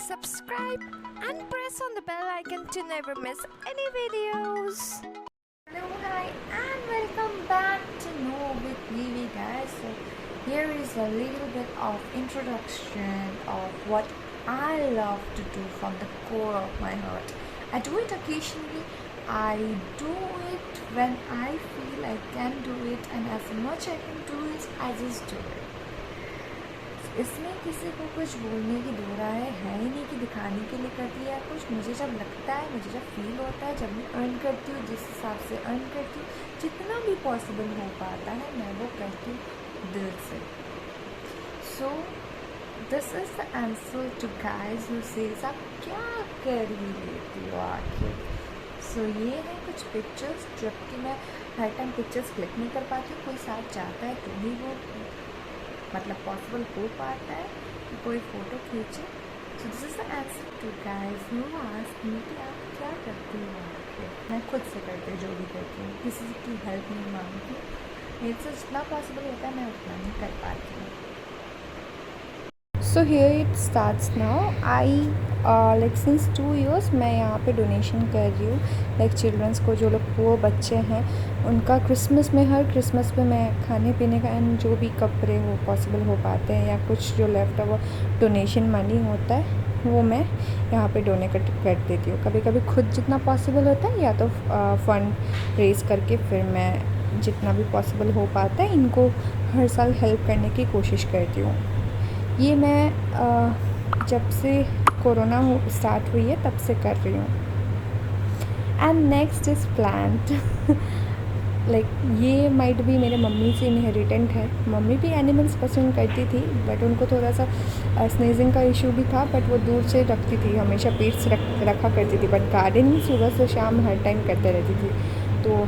subscribe and press on the bell icon to never miss any videos. Hello, hi, and welcome back to Know with Vivi, guys. So here is a little bit of introduction of what I love to do from the core of my heart. I do it occasionally. I do it when I feel I can do it, and as much I can do it, I just do it. इसमें किसी को कुछ बोलने की दो राय है ही नहीं कि दिखाने के लिए करती है कुछ। मुझे जब लगता है, मुझे जब फील होता है, जब मैं अर्न करती हूँ, जिस हिसाब से अर्न करती हूँ, जितना भी पॉसिबल हो पाता है मैं वो करती हूँ दिल से। So this is the answer to guys who says आप क्या कर ही लेती हो आखिर। सो ये है कुछ पिक्चर्स जबकि मैं हर टाइम पिक्चर्स क्लिक नहीं कर पाती हूँ। कोई साथ चाहता है तो ही वो मतलब पॉसिबल हो पाता है कि कोई फ़ोटो खींचे। So this is the answer to guys you ask me कि आप क्या करती हो आखिर। मैं खुद से करती जो भी करती हूँ, किसी की हेल्प नहीं मांगती। मेरे से जितना पॉसिबल होता है मैं उतना नहीं कर पाती हूँ। So here it starts now. I like since 2 years मैं यहाँ पे डोनेशन कर रही हूँ लाइक चिल्ड्रंस को, जो लोग पुअर बच्चे हैं उनका क्रिसमस में, हर क्रिसमस पे मैं खाने पीने का एंड जो भी कपड़े हो पॉसिबल हो पाते हैं या कुछ जो लेफ्ट ओवर डोनेशन मनी होता है वो मैं यहाँ पे डोनेट कर देती हूँ। कभी कभी खुद जितना पॉसिबल होता है या तो फंड रेज करके फिर मैं जितना भी पॉसिबल हो पाता है इनको हर साल हेल्प करने की कोशिश करती हूँ। ये मैं जब से कोरोना स्टार्ट हुई है तब से कर रही हूँ। And next is plant like ये माइट भी मेरे मम्मी से इनहेरिटेंट है। मम्मी भी एनिमल्स पसंद करती थी बट उनको थोड़ा सा स्नेजिंग का इशू भी था, बट वो दूर से रखती थी, हमेशा पेट्स रखा करती थी। बट गार्डनिंग सुबह से शाम हर टाइम करते रहती थी। तो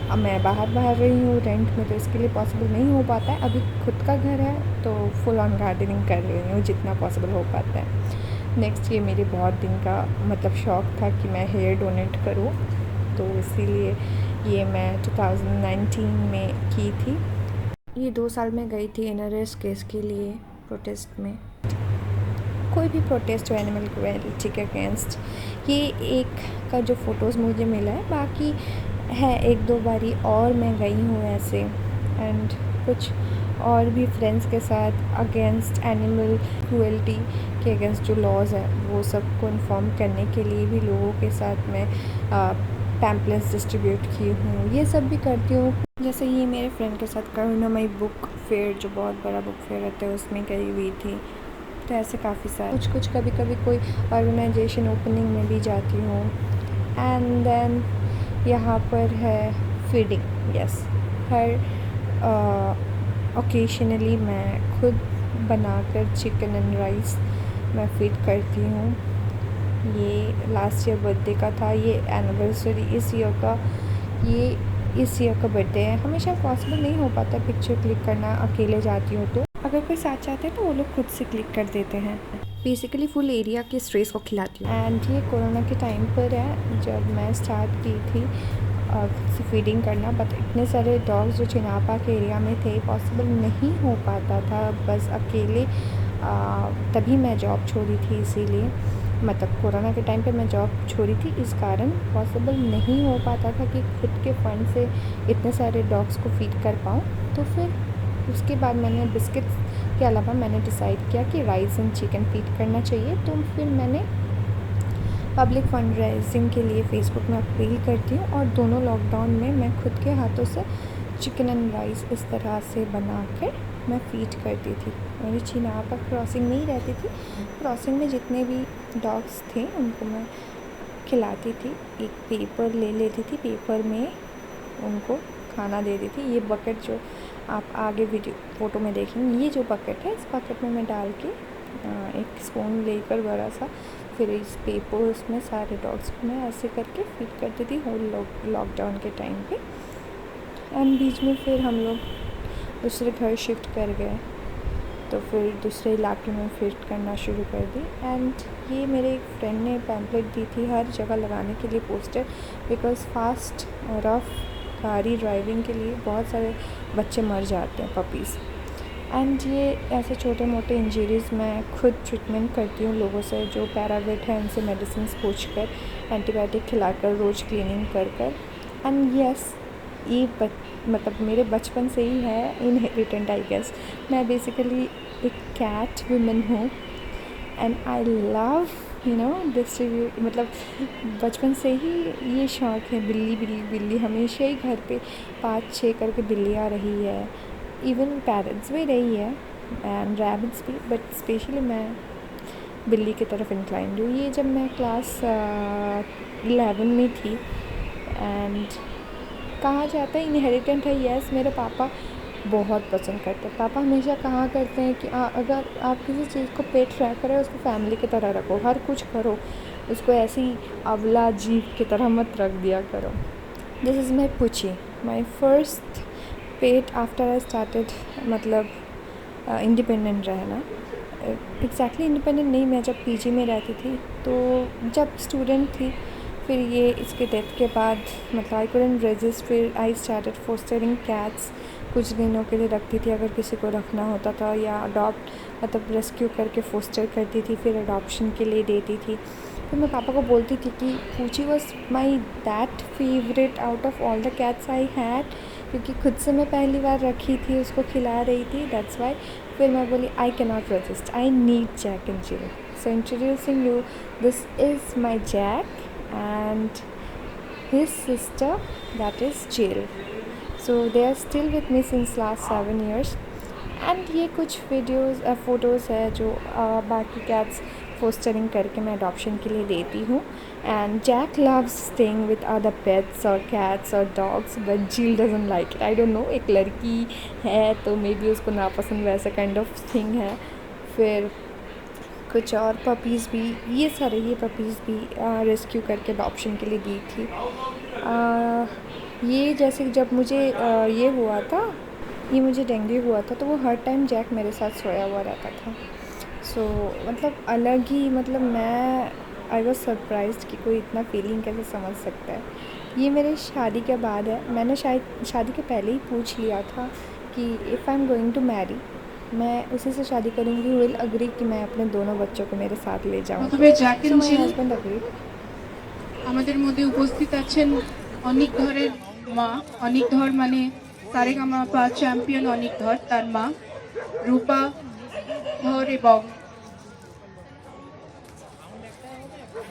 अब मैं बाहर रही हूँ रेंट में, तो इसके लिए पॉसिबल नहीं हो पाता है। अभी खुद का घर है तो फुल ऑन गार्डनिंग कर रही हूँ जितना पॉसिबल हो पाता है। नेक्स्ट ये मेरे बहुत दिन का मतलब शौक़ था कि मैं हेयर डोनेट करूँ, तो इसीलिए ये मैं 2019 में की थी। ये 2 साल में गई थी एनआरएस केस के लिए प्रोटेस्ट में, कोई भी प्रोटेस्ट हो एनिमल क्रुएल्टी के अगेंस्ट। ये एक का जो फ़ोटोज़ मुझे मिला है, बाकी है 1-2 बारी और मैं गई हूँ ऐसे। एंड कुछ और भी फ्रेंड्स के साथ अगेंस्ट एनिमल क्रुएल्टी के अगेंस्ट जो लॉज है वो सबको इन्फॉर्म करने के लिए भी लोगों के साथ मैं पैम्पलेट्स डिस्ट्रीब्यूट की हूँ। ये सब भी करती हूँ। जैसे ये मेरे फ्रेंड के साथ करुणामयी बुक फेयर, जो बहुत बड़ा बुक फेयर रहता है, उसमें गई हुई थी। तो ऐसे काफ़ी सारे कुछ कभी कभी कोई ऑर्गेनाइजेशन ओपनिंग में भी जाती हूँ। एंड देन यहाँ पर है फीडिंग। यस, हर ओकेशनली मैं खुद बनाकर चिकन एंड राइस मैं फीड करती हूँ। ये लास्ट ईयर बर्थडे का था, ये एनिवर्सरी इस ईयर का, ये इस ईयर का बर्थडे है। हमेशा पॉसिबल नहीं हो पाता पिक्चर क्लिक करना, अकेले जाती हूँ तो अगर कोई साथ चाहते हैं तो वो लोग खुद से क्लिक कर देते हैं। बेसिकली फुल एरिया के स्ट्रेस को खिलाती हूँ। एंड ये कोरोना के टाइम पर है जब मैं स्टार्ट की थी से फीडिंग करना, बट इतने सारे डॉग्स जो चिनापा के एरिया में थे पॉसिबल नहीं हो पाता था बस अकेले। तभी मैं जॉब छोड़ी थी, इसीलिए मतलब कोरोना के टाइम पे मैं जॉब छोड़ी थी, इस कारण पॉसिबल नहीं हो पाता था कि खुद के फंड से इतने सारे डॉग्स को फीड कर पाऊँ। तो फिर उसके बाद मैंने बिस्किट्स के अलावा मैंने डिसाइड किया कि राइस एंड चिकन फीड करना चाहिए। तो फिर मैंने पब्लिक फंड रेजिंग के लिए फेसबुक में अपील करती हूँ और दोनों लॉकडाउन में मैं खुद के हाथों से चिकन एंड राइस इस तरह से बना कर मैं फ़ीड करती थी। मेरी चिनापा क्रॉसिंग में ही रहती थी, क्रॉसिंग में जितने भी डॉग्स थे उनको मैं खिलाती थी। एक पेपर ले लेती थी, पेपर में उनको खाना दे दी थी। ये बकेट जो आप आगे फ़ोटो में देखेंगे, ये जो बकेट है, इस बकेट में मैं डाल के एक स्पून लेकर बड़ा सा, फिर इस पेपर उसमें सारे डॉग्स को मैं ऐसे करके फीड करती थी होल लॉकडाउन के टाइम पे। एंड बीच में फिर हम लोग दूसरे घर शिफ्ट कर गए, तो फिर दूसरे इलाके में फीड करना शुरू कर दी। एंड ये मेरे एक फ्रेंड ने पैम्पलेट दी थी हर जगह लगाने के लिए पोस्टर, बिकॉज़ फास्ट रफ गाड़ी ड्राइविंग के लिए बहुत सारे बच्चे मर जाते हैं, पपीज़। एंड ये ऐसे छोटे मोटे इंजरीज़ मैं खुद ट्रीटमेंट करती हूँ लोगों से जो पैरावेट है उनसे मेडिसिन पूछ कर, एंटीबायोटिक खिलाकर, रोज़ क्लीनिंग कर कर। एंड यस, ये मतलब मेरे बचपन से ही है, इनहेरिटेंट आई गेस। मैं बेसिकली एक कैट वुमन हूँ एंड आई लव डिस्ट्रीब्यूट, मतलब बचपन से ही ये शौक़ है। बिल्ली बिल्ली बिल्ली हमेशा ही घर पे 5-6 करके बिल्लियाँ रही है, इवन पैरट्स भी रही है एंड रैबिट्स भी, बट स्पेशली मैं बिल्ली की तरफ इंक्लाइंड हूँ। ये जब मैं क्लास 11 में थी एंड कहा जाता है इनहेरिटेंट है, यस। मेरे पापा बहुत पसंद करते हैं। पापा हमेशा कहा करते हैं कि अगर आप किसी चीज़ को पेट रख रहे हो उसको फैमिली की तरह रखो, हर कुछ करो, उसको ऐसी अवला जीव की तरह मत रख दिया करो। दिस इज़ माई पूछी, my first pet after I started, मतलब इंडिपेंडेंट रहना। एग्जैक्टली इंडिपेंडेंट नहीं, मैं जब पीजी में रहती थी तो जब स्टूडेंट थी, फिर ये इसके डेथ के बाद मतलब आई कुडंट रेजिस्ट, फिर आई स्टार्टेड फोस्टरिंग कैट्स। कुछ दिनों के लिए रखती थी अगर किसी को रखना होता था, या अडॉप्ट मतलब रेस्क्यू करके फोस्टर करती थी, फिर अडॉप्शन के लिए देती थी। फिर मैं पापा को बोलती थी कि Puchi was my that favourite out of all the cats I had, क्योंकि खुद से मैं पहली बार रखी थी, उसको खिला रही थी, दैट्स वाई। फिर मैं बोली I can not resist, I need Jack and Jill. So introducing you, this is my Jack and his sister, that is Jill. So they are still with me since last 7 years. And ये कुछ videos photos है जो बाकी cats fostering करके मैं adoption के लिए देती हूँ। And Jack loves staying with other pets और कैट्स और dogs, but Jill doesn't like it. I don't know, एक लड़की है तो मे बी उसको नापसंद वैसा काइंड ऑफ थिंग है। फिर कुछ और पपीज़ भी, ये सारे ये पपीज़ भी रेस्क्यू करके अडॉप्शन के लिए दी थी। ये जैसे जब मुझे ये हुआ था, ये मुझे डेंगू हुआ था, तो वो हर टाइम जैक मेरे साथ सोया हुआ रहता था। सो मतलब अलग ही, मतलब मैं आई वॉज सरप्राइज्ड कि कोई इतना फीलिंग कैसे समझ सकता है। ये मेरे शादी के बाद है। मैंने शायद शादी के पहले ही पूछ लिया था कि if I am going to marry, मैं उसी से शादी करूँगी, विल अग्री कि मैं अपने दोनों बच्चों को मेरे साथ ले जाऊँ। তবে Jack and Jill husband agree. আমাদের মধ্যে উপস্থিত আছেন অনিক ধরের মা। অনিক ধর মানে সারেগামাপা চ্যাম্পিয়ন অনিক ধর, তার মা রূপা ধর। এবং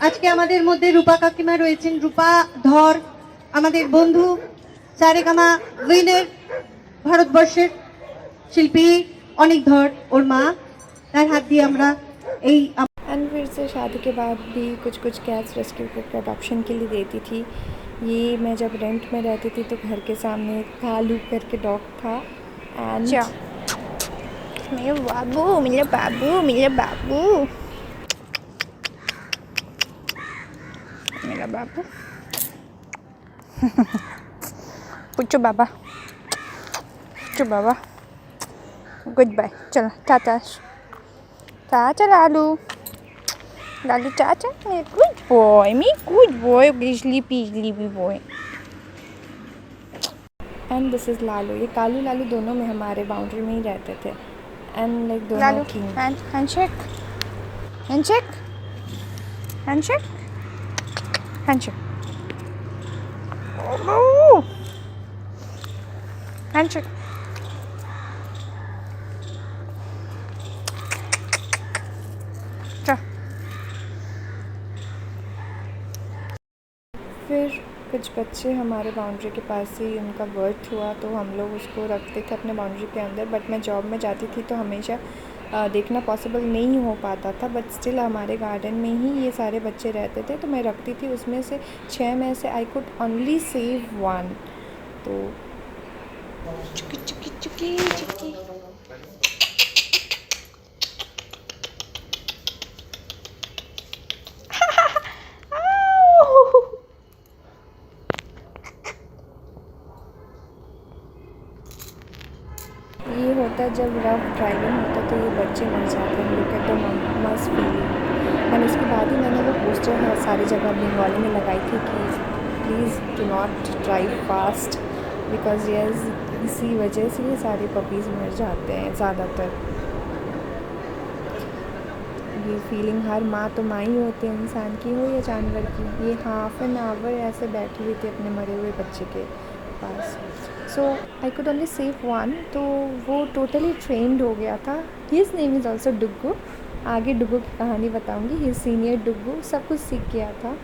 আজকে আমাদের মধ্যে রূপা কাকিমা রয়েছেন। রূপা ধর আমাদের বন্ধু, সারেগামা উইনার, ভারতবর্ষের শিল্পী অনিক ধর ওর মা, তার হাত দিয়ে আমরা এই एंड फिर से शादी के बाद भी कुछ कुछ कैट्स रेस्क्यू करके अडॉप्शन के लिए देती थी। ये मैं जब रेंट में रहती थी तो घर के सामने कालू करके डॉग था। एंड मेरा बाबू, मेरा बाबू, मेरा बाबू, मेरा बाबू। पूछो बाबा, पूछो बाबा। गुड बाय, चलो टाटा टाटा लालू, लालू चाचा, मेरे गुड बॉय, मी गुड बॉय, बिजली पिजली भी boy. And this is Lalu. ये कालू लालू दोनों में हमारे बाउंड्री में ही रहते थे। एंड लाइक दोनों king. Handshake, handshake, handshake, handshake, handshake. फिर कुछ बच्चे हमारे बाउंड्री के पास ही उनका बर्थ हुआ, तो हम लोग उसको रखते थे अपने बाउंड्री के अंदर। बट मैं जॉब में जाती थी तो हमेशा देखना पॉसिबल नहीं हो पाता था, बट स्टिल हमारे गार्डन में ही ये सारे बच्चे रहते थे, तो मैं रखती थी। उसमें से 6 में से आई कुड ओनली सेव 1। तो चुकी चुकी चुकी चुकी। ये होता है जब रफ ड्राइविंग होता है तो ये बच्चे मर जाते हैं। Look at the mama's feeling. And उसके बाद ही मैंने वो पोस्टर है सारी जगह बंगाली में लगाई थी कि please do not drive fast because yes इसी वजह से ये सारे पपीज़ मर जाते हैं ज़्यादातर। ये फीलिंग हर माँ तो माँ ही होती है, इंसान की हो या जानवर की। ये हाफ एन आवर ऐसे बैठी हुई थी अपने मरे हुए बच्चे के पास। So I could only save one, तो वो टोटली ट्रेंड हो गया था। His name is also Duggu. आगे डुग्गू की कहानी बताऊंगी। हिज सीनियर डुग्गू सब कुछ सीख गया था।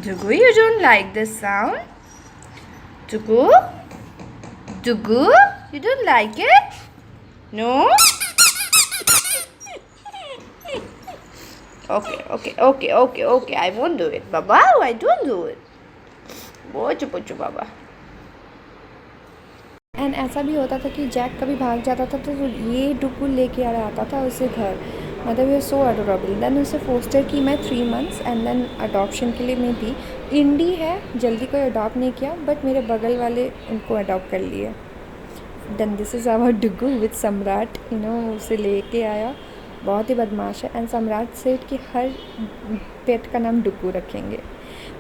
Dugu, you don't like this sound? Dugu? Dugu? You don't like it? No? Okay. I won't do it. Baba, I don't do it. Bochu, Baba. And ऐसा भी होता था कि जैक कभी भाग जाता था तो ये डुग्गू लेके आ आता था उसे घर। मतलब ये सो अडोरेबल। देन उसे फोस्टर की मैं 3 months एंड देन अडॉप्शन के लिए मैं दी। इंडी है, जल्दी कोई अडॉप्ट नहीं किया, बट मेरे बगल वाले उनको अडॉप्ट कर लिए। देन दिस इज़ आवर डुग्गू विद सम्राट, उसे लेके आया। बहुत ही बदमाश है। एंड सम्राट सेठ कि हर पेट का नाम डुग्गू रखेंगे।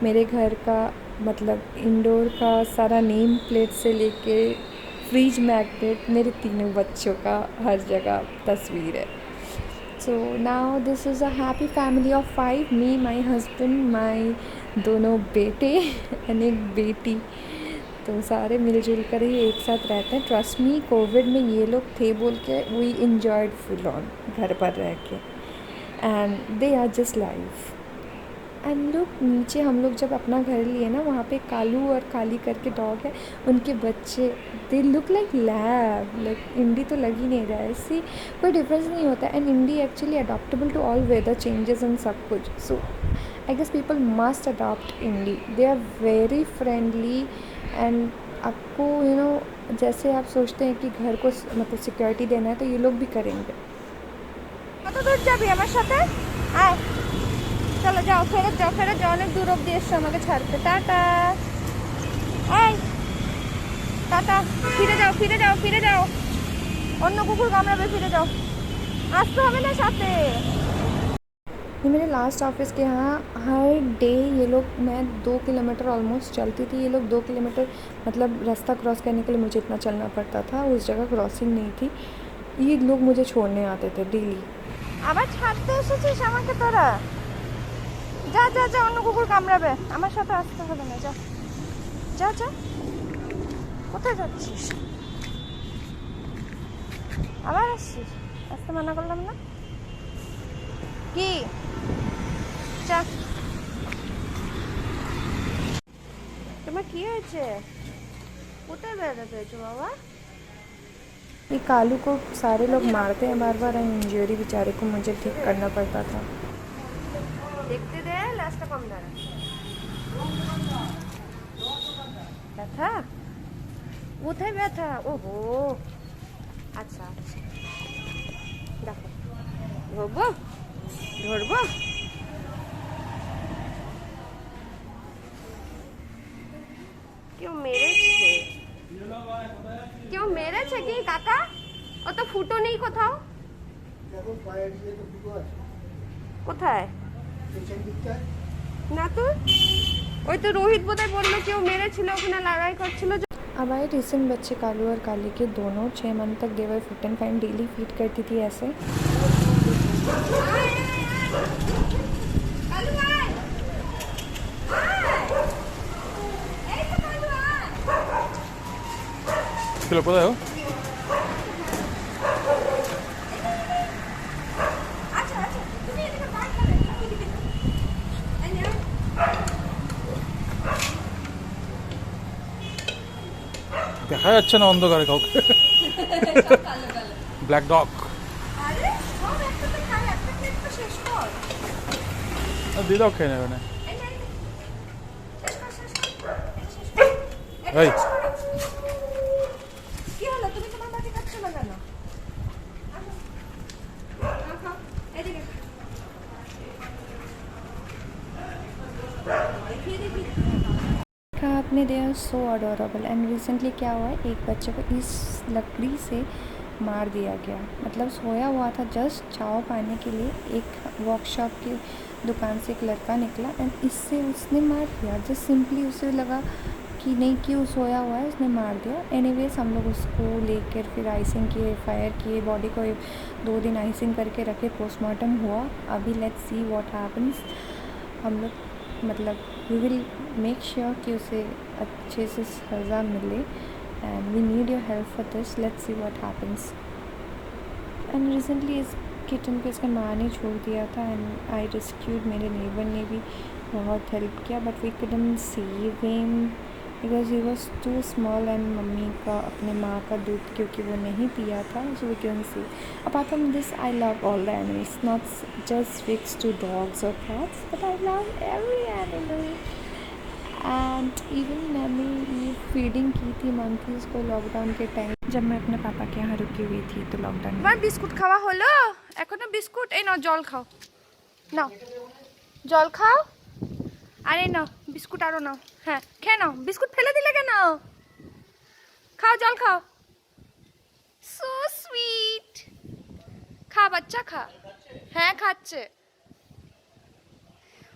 मेरे घर का मतलब इंडोर का सारा नेम प्लेट से लेके फ्रिज मैग्नेट, मेरे तीनों बच्चों का हर जगह तस्वीर है। So now this is a happy family of 5, me, my husband, my दोनों बेटे एंड एक बेटी। तो सारे मिलजुल कर ही एक साथ रहते हैं। ट्रस्ट मी, कोविड में ये लोग थे बोल के वी इन्जॉयड फुल ऑन घर पर रह के, and they are just life. एंड लोग नीचे हम लोग जब अपना घर लिए ना, वहाँ पे कालू और काली करके डॉग है, उनके बच्चे they look like lab. Like indie तो लग ही नहीं रहा है, इससे कोई डिफरेंस नहीं होता। And indie actually adaptable to all weather changes and सब कुछ। So I guess people must adopt indie. They are very friendly and आपको जैसे आप सोचते हैं कि घर को मतलब सिक्योरिटी देना है, तो ये लोग भी करेंगे। तो दूर जाबी हमारे साथे आए, चलो जाओ, फेरत जाओ, अनेक दूर अब्दी एসছো আমাকে ছাড়তে। টাটা, এই টাটা, ফিরে যাও, অন্য কুকুর কামড়াবে, ফিরে যাও, আসতে হবে না সাথে। ये मेरे लास्ट ऑफिस के यहाँ हर डे ये लोग, मैं 2 किलोमीटर ऑलमोस्ट चलती थी, ये लोग 2 किलोमीटर मतलब रास्ता क्रॉस करने के लिए मुझे इतना चलना पड़ता था। उस जगह क्रॉसिंग नहीं थी, ये लोग मुझे छोड़ने आते थे डेली। আবার ছাড়তে এসেছিস আমাকে তোরা? যা অন্য কুকুর কামড়াবে, আমার সাথে আসতে হবে না, যা। কোথায় যাচ্ছিস? আবার আসছিস? আসতে মানা করলাম না কি? যা। তোমার কি হয়েছে? কোথায় ব্যথা পেয়েছো বাবা? ये कालू को सारे लोग मारते हैं बार, इंजरी बेचारे को मुझे ठीक करना पड़ता था। देखते दे लास्ट कम दारा ব্যথা কোথায় ব্যথা? ওহো আচ্ছা দেখো, ধরবো কেউ মেরেছে কি কাকা? ও তো ফুটো নেই কোথাও। কোথায় না তো, ওই তো রোহিত বোধহয় বললো কেউ মেরেছিল, ওখানে লড়াই করছিল। अब आए रिसेंट बच्चे कालू और काली के दोनों 6 मंथ तक they were fit and fine, daily feed करती थी ऐसे। ¿Qué lo puedo? দেখা যাচ্ছে না অন্ধকারে কাউকে, ব্ল্যাক ডগ আরে সব একসাথে খাই, একটা প্লেট তো শেষ কর। দিয়ে দাও, খেয়ে নেবে না। এই নে, এই নে। শেষ কর, শেষ কর। শেষ কর। এই। শেষ কর। কি হলো, তুমি তোমার বাটি খাচ্ছ না কেন? আসো। খাও, এদিকে। आपने they are so adorable and recently क्या हुआ, एक बच्चे को इस लकड़ी से मार दिया गया। मतलब सोया हुआ था, जस्ट चाय पाने के लिए एक वर्कशॉप की दुकान से एक लड़का निकला एंड इससे उसने मार दिया। जस्ट सिंपली उसे लगा कि नहीं कि वो सोया हुआ है, उसने मार दिया। एनीवेज हम लोग उसको लेकर फिर आइसिंग किए, फायर किए, बॉडी को 2 दिन आइसिंग करके रखे, पोस्टमार्टम हुआ। अभी लेट्स सी व्हाट हैपन्स। हम लोग मतलब वी विल मेक श्योर कि उसे अच्छे से सज़ा मिले and we need your help for this. Let's see what happens. And recently इस किचन को इसके माँ ने छोड़ दिया था एंड आई रेस्क्यूड। मेरे नेबर ने भी बहुत हेल्प किया but we couldn't save him because he was too small and mummy का अपने माँ का दूध क्योंकि वो नहीं पिया था, so we can see. Apart from this I love all the animals, not just fix to dogs और cats but I love every animal. And even मैंने ये फीडिंग की थी मंकीज़ को लॉकडाउन के टाइम जब मैं अपने पापा के यहाँ रुकी हुई थी। तो लॉकडाउन তোমার বিস্কুট খাওয়া হলো? এখনো বিস্কুট? এই নাও জল খাও, নাও জল খাও। আরে নাও বিস্কুট, আরো নাও। হ্যাঁ খেয়ে নাও। বিস্কুট ফেলে দিলে কেন? খাও, জল খাও। So sweet. খা বাচ্চা, খা। হ্যাঁ খাচ্ছে।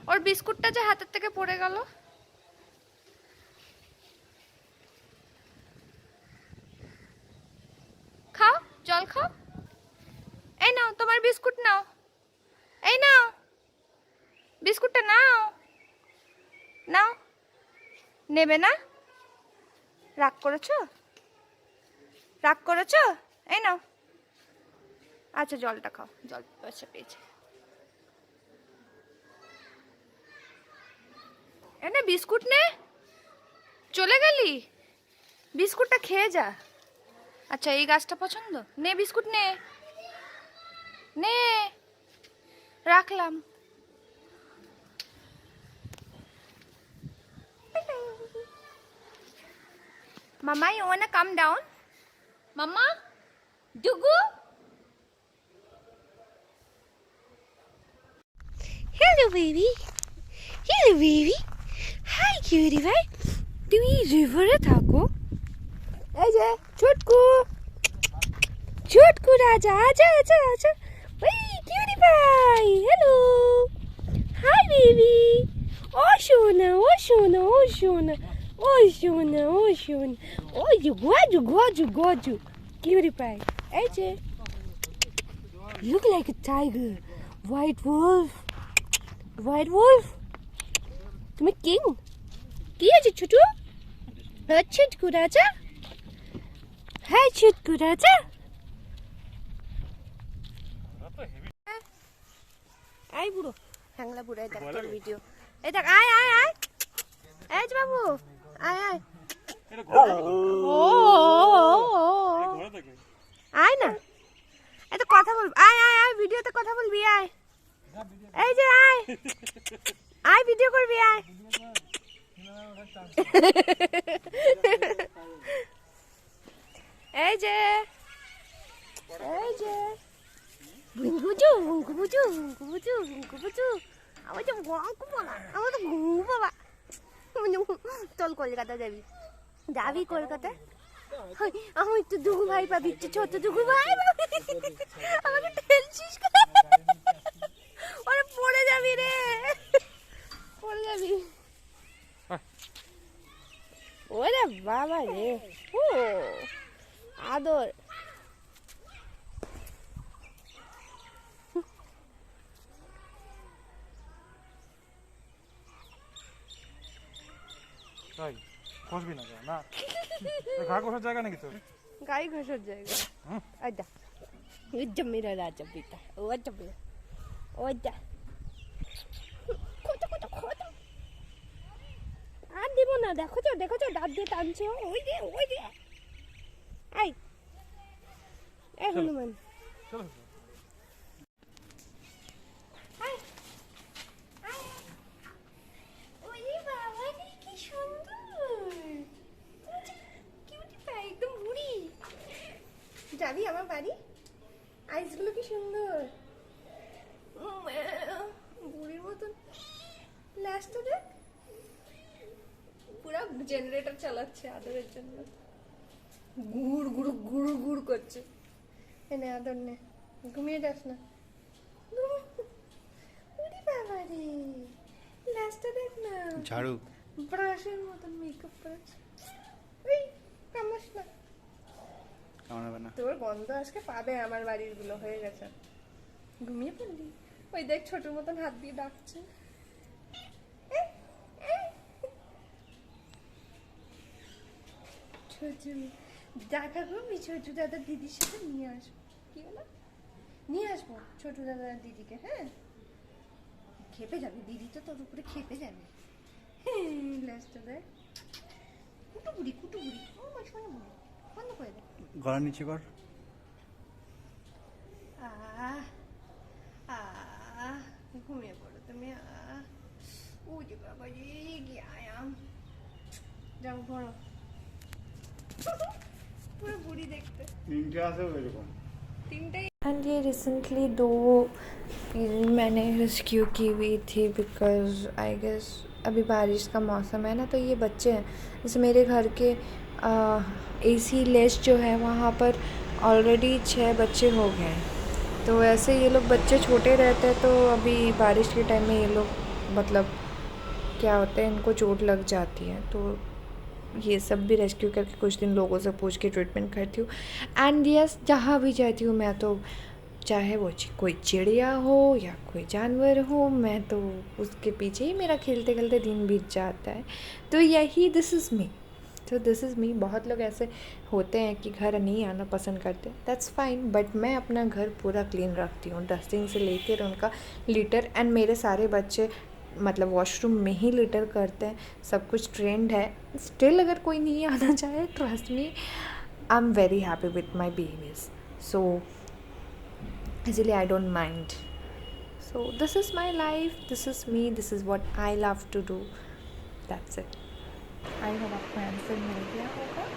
ওর বিস্কুটটা যে হাতের থেকে পড়ে গেল। খাও, জল খাও। এই নাও তোমার বিস্কুট নাও। এই নাও বিস্কুটটা নাও। নাও। নেবে না? রাগ করেছো? রাগ করেছো? এই নাও। আচ্ছা জলটা খাও, জল আচ্ছা পেয়েছে। এনে বিস্কুট নে। চলে গেলি? বিস্কুটটা খেয়ে যা। আচ্ছা এই গাছটা পছন্দ? নে বিস্কুট নে, নে। রাখলাম। Mama, you wanna come down? Mama? Dugu? Hello, baby. Hello, baby. Hi, cutie pie. তুমি রিভারে থাকো? এই যে ছোটকু, ছোটকু রাজা, আচ্ছা আচ্ছা আচ্ছা। ওই cutie pie, hello. Hi baby. ও সোনা, ও সোনা, ও সোনা, ও সোনা, ও সোনা, ও জুগু গজু গজু। কিউটি পাই, এই যে look like a tiger, white wolf, white wolf. তুমি কিং? কি আছে ছোটু? ছোটকু রাজা, হ্যাঁ ছোটকু রাজা। আই বুড়ো, হ্যাংলা বুড়ো, এই দেখ তোর ভিডিও। এই দেখ, আয় আয় আয়, এই যে বাবু, আয় আয়। ও আয় না, এই তো কথা বলবি। আয় আয় আয়, ভিডিওতে কথা বলবি, আয়। এই যে আয়, আয় ভিডিও করবি, আয়। এই যে, এই যে বুঝু বুঝু বুঝু বুঝু বুঝু। আমার তো গঙ্কু বলা, আমার তো ঘুমু বাবা। চল কলকাতা যাবি, যাবি কলকাতা? আমি তো দুগু ভাই পাবি, ছোট দুগু ভাই পাবি। আমাকে ঠেলছিস, ওরে পড়ে যাবি রে, পড়ে যাবি। ওরে বাবা রে, ও আদর। তাই খসবি না কেন? না ঘা ঘষার জায়গা নাকি তোর? গায়ে ঘষার জায়গা। আচ্ছা ওইটা মেরা রাজা বেটা, ওইটা মেরা, ওইটা কত কত কত। আর দিব না, দেখো তো দেখো তো, দাঁত দিয়ে টানছো। ওই যে ওই যে, আই এ হনুমান। चलो ওরে বাবা রে কি সুন্দর কিউটি পাই একদম বুড়ি যাবি আমার বাড়ি আইসগুলো কি সুন্দর বুড়ির মতন লাস্টটা দেখ পুরা জেনারেটর চালাচ্ছে আদরের জন্য গুড় গুড় গুড় গুড় করছে এনে আদর নে ঘুমিয়ে যাস না ওরে বাবা রে লাস্টটা দেখ না ঝাড়ু ব্রাশের মতন মেকআপ করেছে ওই কামাস না কেমন হবে না তোর গন্ধ আজকে পাবে আমার বাড়ির গুলো হয়ে গেছে ঘুমিয়ে পড়লি ওই দেখ ছোটর মতন হাত দিয়ে ডাকছে ছোটু দেখা করবি ছোটু দাদা দিদির সাথে নিয়ে আসবো কি বলো নিয়ে আসবো ছোটু দাদা আর দিদিকে হ্যাঁ খেপে যাবে দিদি তো তোর উপরে খেপে যাবে লাস্টটা দেখ কুটুবুড়ি কুটুবুড়ি ও মাছ মানে বুড়ি বন্ধ করে দে গলা নিচে কর আহ আহ ঘুমিয়ে পড়ো তুমি ও যে বাবা রে কি আয়াম যাও ঘরো পুরো বুড়ি দেখতে তিনটে আছে এরকম তিনটাই एंड ये रिसेंटली 2 मैंने रेस्क्यू की हुई थी बिकॉज आई गेस अभी बारिश का मौसम है ना तो ये बच्चे हैं जैसे मेरे घर के एसी लेस जो है वहाँ पर ऑलरेडी 6 बच्चे हो गए हैं तो ऐसे ये लोग बच्चे छोटे रहते हैं तो अभी बारिश के टाइम में ये लोग मतलब क्या होता है इनको चोट लग जाती है तो ये सब भी रेस्क्यू करके कुछ दिन लोगों से पूछ के ट्रीटमेंट करती हूँ एंड यस जहाँ भी जाती हूँ मैं तो चाहे वो कोई चिड़िया हो या कोई जानवर हो मैं तो उसके पीछे ही मेरा खेलते खेलते दिन बीत जाता है तो यही दिस इज़ मी तो दिस इज़ मी बहुत लोग ऐसे होते हैं कि घर नहीं आना पसंद करते दैट्स फाइन बट मैं अपना घर पूरा क्लीन रखती हूँ डस्टिंग से लेकर उनका लिटर एंड मेरे सारे बच्चे मतलब वॉशरूम में ही लिटर करते हैं सब कुछ ट्रेंड है स्टिल अगर कोई नहीं आना चाहे trust me I am very happy with my babies so इसलिए I don't mind so this is my life this is me this is what I love to do that's it I hope आपको answer मिल गया होगा